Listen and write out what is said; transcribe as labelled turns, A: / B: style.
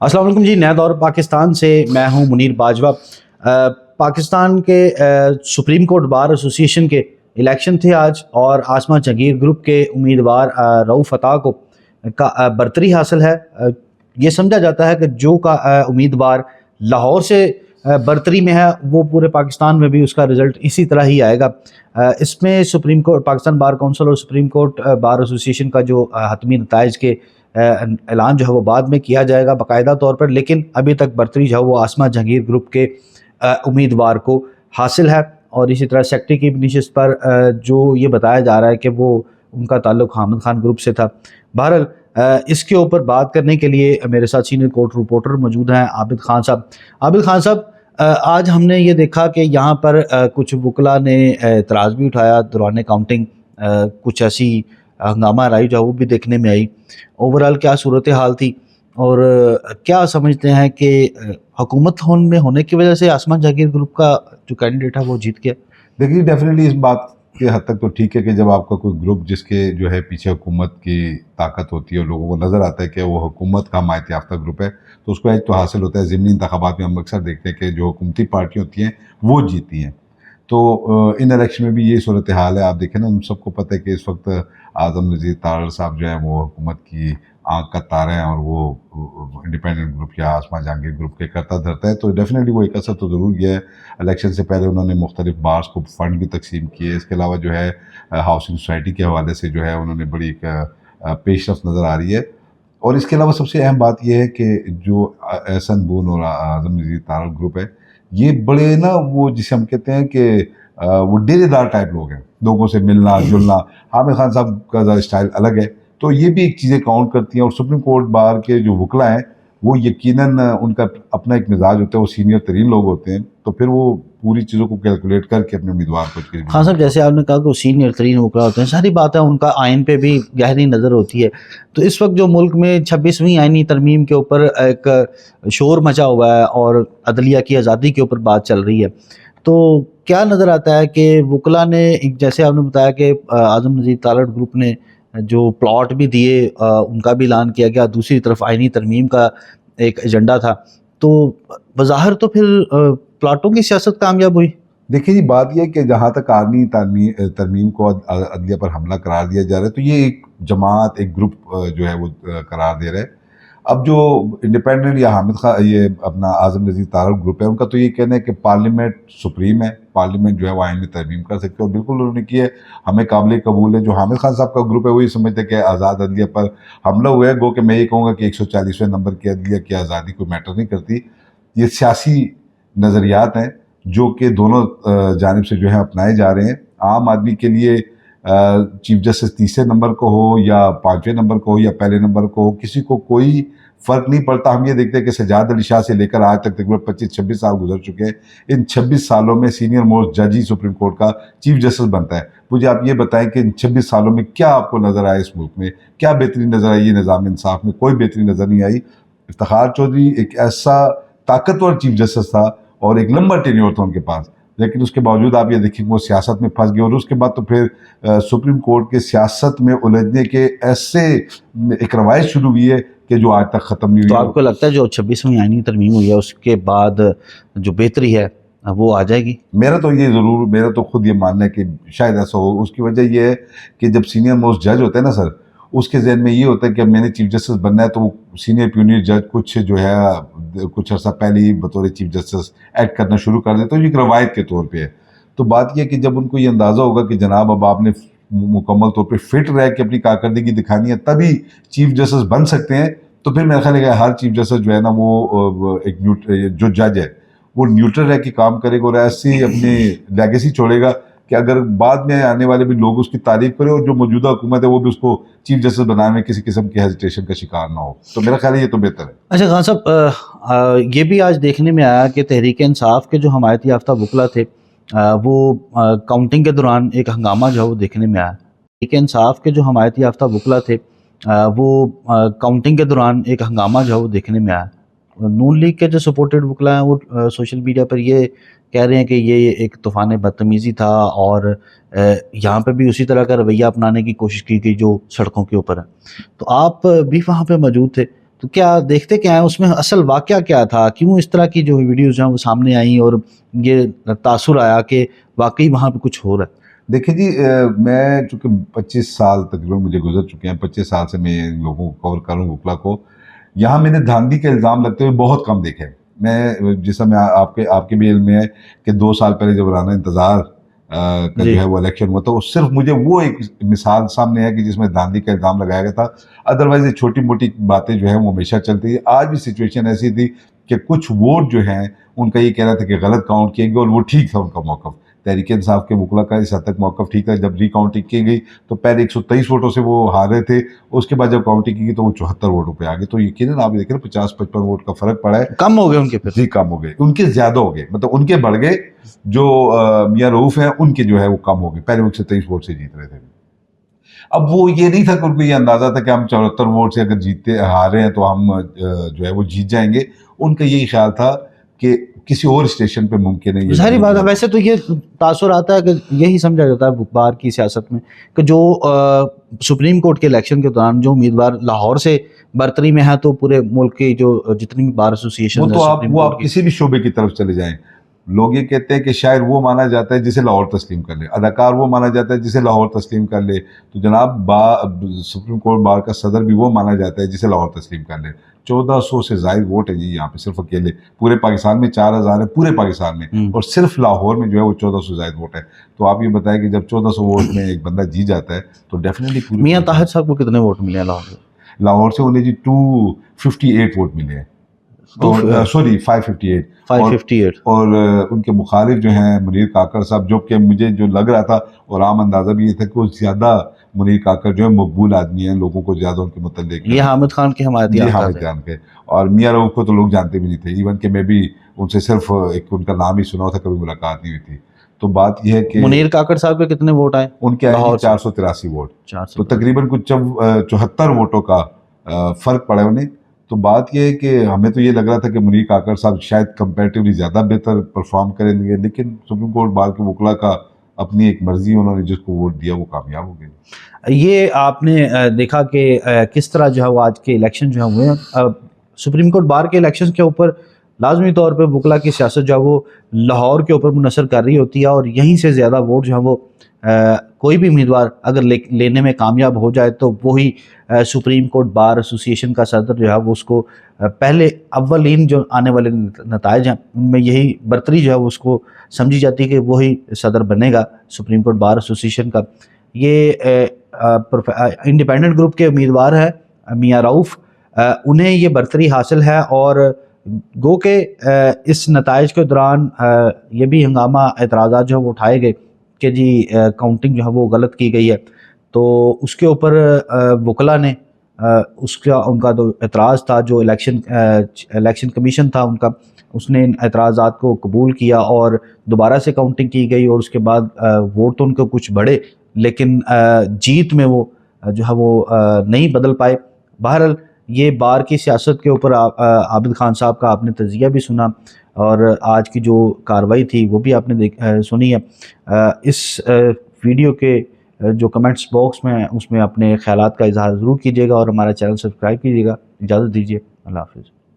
A: السلام علیکم جی، نیا دور پاکستان سے میں ہوں منیر باجوہ۔ پاکستان کے سپریم کورٹ بار ایسوسی ایشن کے الیکشن تھے آج، اور آسما جہانگیر گروپ کے امیدوار رؤوف عطا کو برتری حاصل ہے۔ یہ سمجھا جاتا ہے کہ جو کا امیدوار لاہور سے برتری میں ہے وہ پورے پاکستان میں بھی اس کا رزلٹ اسی طرح ہی آئے گا۔ اس میں supreme court, Pakistan bar council اور سپریم کورٹ بار ایسوسی ایشن کا جو حتمی نتائج کے اعلان جو ہے وہ بعد میں کیا جائے گا باقاعدہ طور پر، لیکن ابھی تک برتری جو ہے وہ آسما جہانگیر گروپ کے امیدوار کو حاصل ہے۔ اور اسی طرح سیکٹری کی نشست پر جو یہ بتایا جا رہا ہے کہ وہ ان کا تعلق حامد خان گروپ سے تھا۔ بہرحال اس کے اوپر بات کرنے کے لیے میرے ساتھ سینئر کورٹ رپورٹر موجود ہیں عابد خان صاحب۔ عابد خان صاحب، آج ہم نے یہ دیکھا کہ یہاں پر کچھ وکلاء نے اعتراض بھی اٹھایا دوران کاؤنٹنگ، کچھ ایسی ہنگامہ رائی جو وہ بھی دیکھنے میں آئی۔ اوورال کیا صورتحال تھی، اور کیا سمجھتے ہیں کہ حکومت میں ہونے کی وجہ سے آسما جہانگیر گروپ کا جو کینڈیڈیٹ ہے وہ جیت گیا؟
B: دیکھیے، ڈیفینیٹلی اس بات کے حد تک تو ٹھیک ہے کہ جب آپ کا کوئی گروپ جس کے جو ہے پیچھے حکومت کی طاقت ہوتی ہے اور لوگوں کو نظر آتا ہے کہ وہ حکومت کا حمایت یافتہ گروپ ہے، تو اس کو ایج تو حاصل ہوتا ہے۔ ضمنی انتخابات میں ہم اکثر دیکھتے ہیں کہ جو حکومتی پارٹیاں ہوتی ہیں وہ جیتی ہیں، تو ان الیکشن میں بھی یہی صورتحال ہے۔ آپ دیکھیں نا، ہم سب کو پتہ ہے کہ اس وقت اعظم نذیر تارڑ صاحب جو ہیں وہ حکومت کی آنکھ کا تارا ہیں، اور وہ انڈیپینڈنٹ گروپ یا آسما جہانگیر گروپ کے کرتا دھرتا ہے، تو ڈیفینیٹلی وہ ایک اثر تو ضرور گیا ہے۔ الیکشن سے پہلے انہوں نے مختلف بارز کو فنڈ بھی تقسیم کیے۔ اس کے علاوہ جو ہے ہاؤسنگ سوسائٹی کے حوالے سے جو ہے انہوں نے بڑی ایک پیش رفت نظر آ رہی ہے۔ اور اس کے علاوہ سب سے اہم بات یہ ہے کہ جو احسن بون اور اعظم نذیر تارڑ گروپ ہے، یہ بڑے نا وہ جسے ہم کہتے ہیں کہ وہ ڈیرے دار ٹائپ لوگ ہیں، لوگوں سے ملنا جلنا۔ حامد خان صاحب کا ذرا اسٹائل الگ ہے، تو یہ بھی ایک چیزیں کاؤنٹ کرتی ہیں۔ اور سپریم کورٹ بار کے جو وکلاء ہیں وہ یقیناً ان کا اپنا ایک مزاج ہوتا ہے، وہ سینئر ترین لوگ ہوتے ہیں، تو پھر وہ پوری چیزوں کو کیلکولیٹ کر کے اپنے امیدوار کو۔
A: خان صاحب، جیسے آپ نے کہا کہ وہ سینئر ترین وکلاء ہوتے ہیں، ساری بات ہے، ان کا آئین پہ بھی گہری نظر ہوتی ہے۔ تو اس وقت جو ملک میں 26ویں آئینی ترمیم کے اوپر ایک شور مچا ہوا ہے اور عدلیہ کی آزادی کے اوپر بات چل رہی ہے، تو کیا نظر آتا ہے کہ وکلاء نے، جیسے آپ نے بتایا کہ اعظم نذیر تارڑ گروپ نے جو پلاٹ بھی دیے ان کا بھی اعلان کیا گیا، دوسری طرف آئینی ترمیم کا ایک ایجنڈا تھا، تو بظاہر تو پھر پلاٹوں کی سیاست کامیاب ہوئی۔
B: دیکھیں جی، بات یہ ہے کہ جہاں تک آئینی ترمیم کو عدلیہ پر حملہ قرار دیا جا رہا ہے، تو یہ ایک جماعت، ایک گروپ جو ہے وہ قرار دے رہا ہے۔ اب جو انڈیپینڈنٹ یا حامد خان، یہ اپنا اعظم نذیر تارڑ گروپ ہے، ان کا تو یہ کہنا ہے کہ پارلیمنٹ سپریم ہے، پارلیمنٹ جو ہے وہ آئین میں ترمیم کر سکتے ہیں، اور بالکل انہوں نے کی ہے، ہمیں قابل قبول ہے۔ جو حامد خان صاحب کا گروپ ہے وہ یہ سمجھتے ہیں کہ آزاد عدلیہ پر حملہ ہوا ہے، گو کہ میں یہ کہوں گا کہ 140ویں نمبر کی عدلیہ کی آزادی کوئی میٹر نہیں کرتی۔ یہ سیاسی نظریات ہیں جو کہ دونوں جانب سے جو ہے اپنائے جا رہے ہیں۔ عام آدمی کے لیے چیف جسٹس تیسرے نمبر کو ہو یا 5ویں نمبر کو ہو یا پہلے نمبر کو ہو، کسی کو کوئی فرق نہیں پڑتا۔ ہم یہ دیکھتے ہیں کہ سجاد علی شاہ سے لے کر آج تک تقریباً 25-26 سال گزر چکے ہیں۔ ان 26 سالوں میں سینئر موسٹ جج ہی سپریم کورٹ کا چیف جسٹس بنتا ہے۔ مجھے آپ یہ بتائیں کہ ان 26 سالوں میں کیا آپ کو نظر آیا اس ملک میں، کیا بہتری نظر آئی؟ یہ نظام انصاف میں کوئی بہتری نظر نہیں آئی۔ افتخار چودھری ایک ایسا طاقتور چیف جسٹس تھا اور ایک لمبا ٹینیور تھا ان کے پاس، لیکن اس کے باوجود آپ یہ دیکھیں کہ وہ سیاست میں پھنس گئے، اور اس کے بعد تو پھر سپریم کورٹ کے سیاست میں الجھنے کے ایسے ایک روایت شروع ہوئی ہے کہ جو آج تک ختم نہیں ہوئی۔
A: تو آپ کو لگتا ہے جو 26ویں آئینی ترمیم ہوئی ہے اس کے بعد جو بہتری ہے وہ آ جائے گی؟
B: میرا تو خود یہ ماننا ہے کہ شاید ایسا ہو۔ اس کی وجہ یہ ہے کہ جب سینئر موسٹ جج ہوتا ہے نا سر، اس کے ذہن میں یہ ہوتا ہے کہ اب میں نے چیف جسٹس بننا ہے، تو وہ سینئر پیونیر جج کچھ جو ہے کچھ عرصہ پہلے ہی بطور چیف جسٹس ایکٹ کرنا شروع کر دیتے ہیں، تو ایک روایت کے طور پہ ہے۔ تو بات یہ ہے کہ جب ان کو یہ اندازہ ہوگا کہ جناب اب آپ نے مکمل طور پہ فٹ رہ کے اپنی کارکردگی دکھانی ہے تبھی چیف جسٹس بن سکتے ہیں، تو پھر میرا خیال ہے کہ ہر چیف جسٹس جو ہے نا وہ ایک جو جج ہے وہ نیوٹرل رہ کے کام کرے گا، اور ایسی اپنی لیگیسی چھوڑے گا کہ اگر بعد میں آنے والے بھی لوگ اس کی تعریف کریں اور جو موجودہ حکومت ہے وہ بھی اس کو چیف جسٹس بنانے میں کسی قسم کی ہیزیٹیشن کا شکار نہ ہو، تو میرا خیال ہے یہ تو بہتر ہے۔
A: اچھا خان صاحب، یہ بھی آج دیکھنے میں آیا کہ تحریک انصاف کے جو حمایت یافتہ وکلاء تھے وہ کاؤنٹنگ کے دوران ایک ہنگامہ جو ہے وہ دیکھنے میں آیا۔ تحریک انصاف کے جو حمایت یافتہ وکلاء تھے وہ کاؤنٹنگ کے دوران ایک ہنگامہ جو ہے وہ دیکھنے میں آیا۔ نون لیگ کے جو سپورٹڈ وکلاء ہیں وہ سوشل میڈیا پر یہ کہہ رہے ہیں کہ یہ ایک طوفان بدتمیزی تھا، اور یہاں پہ بھی اسی طرح کا رویہ اپنانے کی کوشش کی گئی جو سڑکوں کے اوپر ہے۔ تو آپ بھی وہاں پہ موجود تھے، تو کیا دیکھتے کیا ہیں اس میں اصل واقعہ کیا تھا, کیوں اس طرح کی جو ویڈیوز ہیں وہ سامنے آئیں اور یہ تاثر آیا کہ واقعی وہاں پہ کچھ ہو رہا ہے؟
B: دیکھیں جی, میں چونکہ 25 سال تقریباً مجھے گزر چکے ہیں, 25 سال سے میں لوگوں کو کور کر رہا ہوں وکلا کو. یہاں میں نے دھاندلی کے الزام لگتے ہوئے بہت کم دیکھے. میں جیسا میں آپ کے بھی علم میں ہے کہ 2 سال پہلے جب رانا انتظار کا جو ہے وہ الیکشن ہوا تھا, وہ صرف مجھے وہ ایک مثال سامنے ہے کہ جس میں دھاندلی کا الزام لگایا گیا تھا. ادروائز یہ چھوٹی موٹی باتیں جو ہیں وہ ہمیشہ چلتی تھی. آج بھی سچویشن ایسی تھی کہ کچھ ووٹ جو ہیں ان کا یہ کہنا تھا کہ غلط کاؤنٹ کیے گئے, اور وہ ٹھیک تھا ان کا موقف. تحریک انصاف کے وکلا کا اس حد تک موقف ٹھیک تھا. جب ری کاؤنٹنگ کی گئی تو پہلے 123 ووٹوں سے وہ ہار رہے تھے, اس کے بعد جب کاؤنٹنگ کی گئی تو وہ 74 ووٹوں پہ آ گئے. تو یقیناً آپ دیکھ رہے ہیں 50-55 ووٹ کا فرق پڑا ہے.
A: کم ہو گئے ان کے پھر؟
B: جی کم ہو گئے, ان کے زیادہ ہو گئے, مطلب ان کے بڑھ گئے. جو میاں رؤوف ہیں ان کے جو ہے وہ کم ہو گئے. پہلے وہ 123 ووٹ سے جیت رہے تھے. اب وہ یہ نہیں تھا کہ ان کو یہ اندازہ تھا کہ ہم 74 ووٹ سے اگر جیتتے ہارے ہیں تو ہم جو ہے وہ جیت جائیں گے. ان کا یہی خیال تھا کہ کسی اور اسٹیشن پہ ممکن ہے.
A: ظاہری بات ہے, ویسے تو یہ تاثر آتا ہے کہ یہی سمجھا جاتا ہے بار کی سیاست میں کہ جو سپریم کورٹ کے الیکشن کے دوران جو امیدوار لاہور سے برتری میں ہے تو پورے ملک کی جو جتنی بھی بار ایسوسیشن
B: وہ تو آپ کسی بھی شعبے کی طرف چلے جائیں, لوگ یہ کہتے ہیں کہ شاعر وہ مانا جاتا ہے جسے لاہور تسلیم کر لے, اداکار وہ مانا جاتا ہے جسے لاہور تسلیم کر لے. تو جناب سپریم کورٹ بار کا صدر بھی وہ مانا جاتا ہے جسے لاہور تسلیم کر لے. 1400 سے زائد ووٹ ہے جی یہاں پہ صرف اکیلے. پورے پاکستان میں 4000 ہے پورے پاکستان میں, اور صرف لاہور میں جو ہے وہ 1400 سے زائد ووٹ ہے. تو آپ یہ بتائیں کہ جب 1400 ووٹ میں ایک بندہ جیت جاتا ہے تو ڈیفینیٹلی
A: میاں طاہر صاحب کو کتنے ووٹ ملے ہیں لاہور سے؟
B: لاہور سے انہیں جی 258 ووٹ ملے ہیں. سوری 558. اور ان کے مخالف جو ہیں منیر کاکڑ صاحب, جو کہ مجھے جو لگ رہا تھا اور عام اندازہ بھی یہ تھا کہ وہ زیادہ منیر کاکڑ جو ہے مقبول آدمی ہیں, لوگوں کو زیادہ ان کے متعلق.
A: یہ حامد خان کے حمایتی
B: جان کے, اور میاں رؤوف کو تو لوگ جانتے بھی نہیں تھے. ایون کہ میں بھی ان سے صرف ایک ان کا نام ہی سنا تھا, کبھی ملاقات نہیں ہوئی تھی. تو بات یہ ہے کہ
A: منیر کاکڑ صاحب کے کتنے ووٹ آئے؟
B: ان کے آئے 483 ووٹ. تو تقریباً کچھ 74 ووٹوں کا فرق پڑا انہیں. تو بات یہ ہے کہ ہمیں تو یہ لگ رہا تھا کہ منیر کاکڑ صاحب شاید کمپیریٹیولی زیادہ بہتر پرفارم کریں گے, لیکن سپریم کورٹ بار کے وکلا کا اپنی ایک مرضی, انہوں نے جس کو ووٹ دیا وہ کامیاب ہو گئے.
A: یہ آپ نے دیکھا کہ کس طرح جو ہے وہ آج کے الیکشن جو ہے ہوئے. سپریم کورٹ بار کے الیکشن کے اوپر لازمی طور پہ وکلا کی سیاست جو ہے وہ لاہور کے اوپر منحصر کر رہی ہوتی ہے, اور یہیں سے زیادہ ووٹ جو ہے وہ کوئی بھی امیدوار اگر لینے میں کامیاب ہو جائے تو وہی سپریم کورٹ بار ایسوسیشن کا صدر جو ہے وہ اس کو پہلے اولین جو آنے والے نتائج ہیں ان میں یہی برتری جو ہے وہ اس کو سمجھی جاتی ہے کہ وہی صدر بنے گا سپریم کورٹ بار ایسوسیشن کا. یہ انڈیپینڈنٹ گروپ کے امیدوار ہیں میاں رؤوف, انہیں یہ برتری حاصل ہے, اور گو کہ اس نتائج کے دوران یہ بھی ہنگامہ اعتراضات جو ہے وہ اٹھائے گئے کہ جی کاؤنٹنگ جو ہے وہ غلط کی گئی ہے. تو اس کے اوپر وکلا نے ان کا جو اعتراض تھا, جو الیکشن کمیشن تھا ان کا, اس نے ان اعتراضات کو قبول کیا اور دوبارہ سے کاؤنٹنگ کی گئی, اور اس کے بعد ووٹ تو ان کو کچھ بڑھے لیکن جیت میں وہ جو ہے وہ نہیں بدل پائے. بہرحال یہ بار کی سیاست کے اوپر عابد خان صاحب کا آپ نے تجزیہ بھی سنا, اور آج کی جو کارروائی تھی وہ بھی آپ نے سنی ہے. اس ویڈیو کے جو کمنٹس باکس میں اس میں اپنے خیالات کا اظہار ضرور کیجیے گا, اور ہمارا چینل سبسکرائب کیجیے گا. اجازت دیجیے, اللہ حافظ.